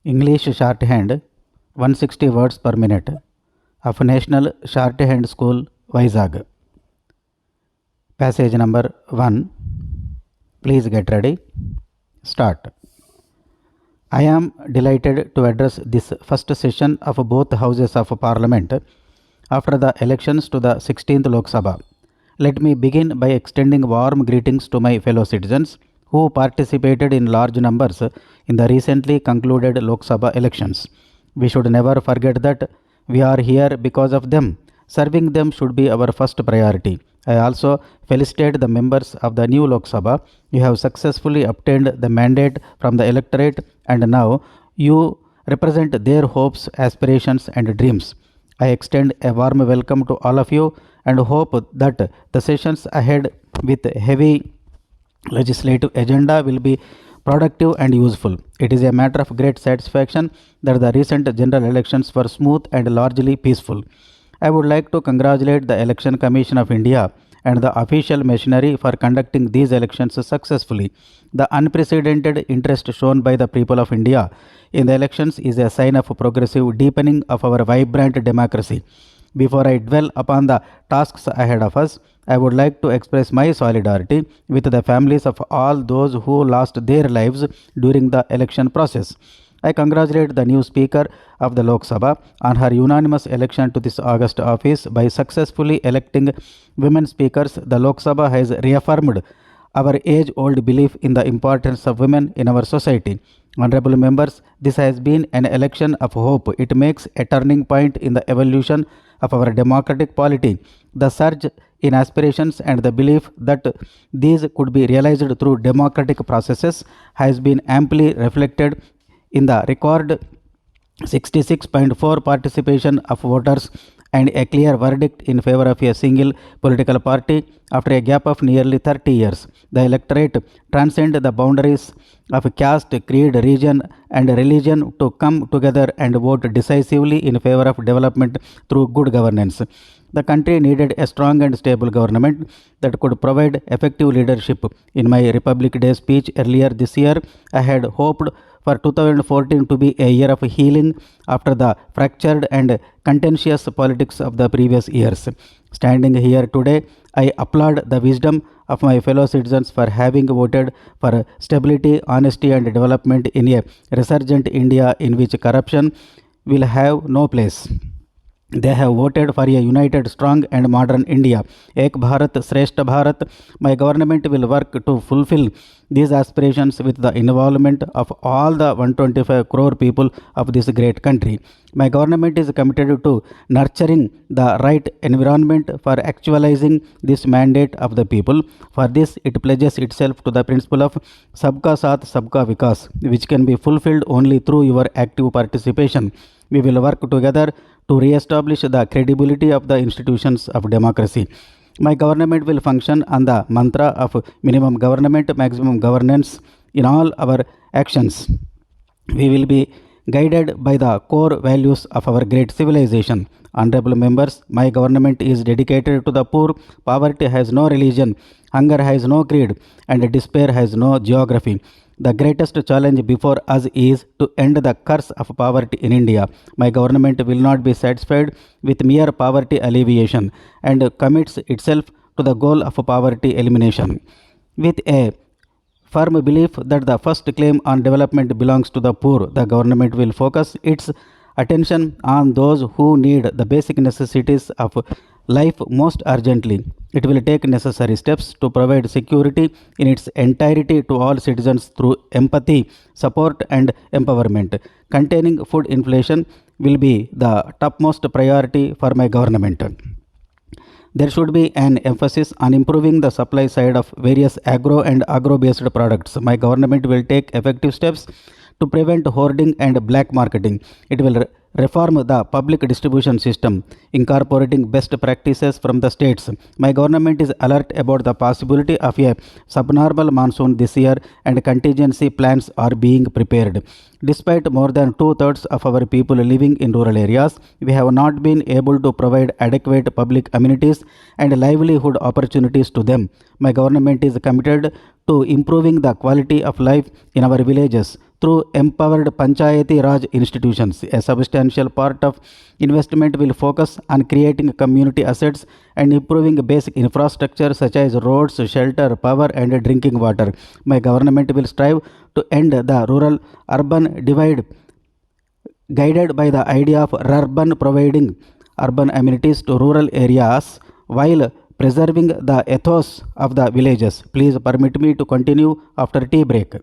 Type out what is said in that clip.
English shorthand 160 words per minute of National Shorthand School, Vizag. Passage number 1. Please get ready. Start. I am delighted to address this first session of both houses of Parliament after the elections to the 16th Lok Sabha. Let me begin by extending warm greetings to my fellow citizens who participated in large numbers in the recently concluded Lok Sabha elections. We should never forget that we are here because of them. Serving them should be our first priority. I also felicitate the members of the new Lok Sabha. You have successfully obtained the mandate from the electorate and now you represent their hopes, aspirations and dreams. I extend a warm welcome to all of you and hope that the sessions ahead with heavy legislative agenda will be productive and useful. It is a matter of great satisfaction that the recent general elections were smooth and largely peaceful. I would like to congratulate the Election Commission of India and the official machinery for conducting these elections successfully. The unprecedented interest shown by the people of India in the elections is a sign of progressive deepening of our vibrant democracy. Before I dwell upon the tasks ahead of us, I would like to express my solidarity with the families of all those who lost their lives during the election process. I congratulate the new Speaker of the Lok Sabha on her unanimous election to this august office. By successfully electing women speakers, the Lok Sabha has reaffirmed our age-old belief in the importance of women in our society. Honorable members, this has been an election of hope. It makes a turning point in the evolution of our democratic polity. The surge in aspirations and the belief that these could be realized through democratic processes has been amply reflected in the record 66.4% participation of voters and a clear verdict in favor of a single political party after a gap of nearly 30 years. The electorate transcended the boundaries of caste, creed, region and religion to come together and vote decisively in favor of development through good governance. The country needed a strong and stable government that could provide effective leadership. In my Republic Day speech earlier this year, I had hoped for 2014 to be a year of healing after the fractured and contentious politics of the previous years. Standing here today, I applaud the wisdom of my fellow citizens for having voted for stability, honesty and development in a resurgent India in which corruption will have no place. They have voted for a united, strong and modern India. Ek Bharat, Shrestha Bharat. My government will work to fulfill these aspirations with the involvement of all the 125 crore people of this great country. My government is committed to nurturing the right environment for actualizing this mandate of the people. For this, it pledges itself to the principle of Sabka Saath, Sabka Vikas, which can be fulfilled only through your active participation. We will work together to re-establish the credibility of the institutions of democracy. My government will function on the mantra of minimum government, maximum governance in all our actions. We will be guided by the core values of our great civilization. Honorable members, my government is dedicated to the poor. Poverty has no religion, hunger has no creed, and despair has no geography. The greatest challenge before us is to end the curse of poverty in India. My government will not be satisfied with mere poverty alleviation and commits itself to the goal of poverty elimination. With a firm belief that the first claim on development belongs to the poor, the government will focus its attention on those who need the basic necessities of life most urgently. It will take necessary steps to provide security in its entirety to all citizens through empathy, support and empowerment. Containing food inflation will be the topmost priority for my government. There should be an emphasis on improving the supply side of various agro and agro-based products. My government will take effective steps to prevent hoarding and black marketing. It will reform the public distribution system, incorporating best practices from the states. My government is alert about the possibility of a subnormal monsoon this year and contingency plans are being prepared. Despite more than 2/3 of our people living in rural areas, we have not been able to provide adequate public amenities and livelihood opportunities to them. My government is committed to improving the quality of life in our villages through empowered Panchayati Raj institutions. A substantial part of investment will focus on creating community assets and improving basic infrastructure such as roads, shelter, power, and drinking water. My government will strive to end the rural-urban divide, guided by the idea of urban providing urban amenities to rural areas while preserving the ethos of the villages. Please permit me to continue after tea break.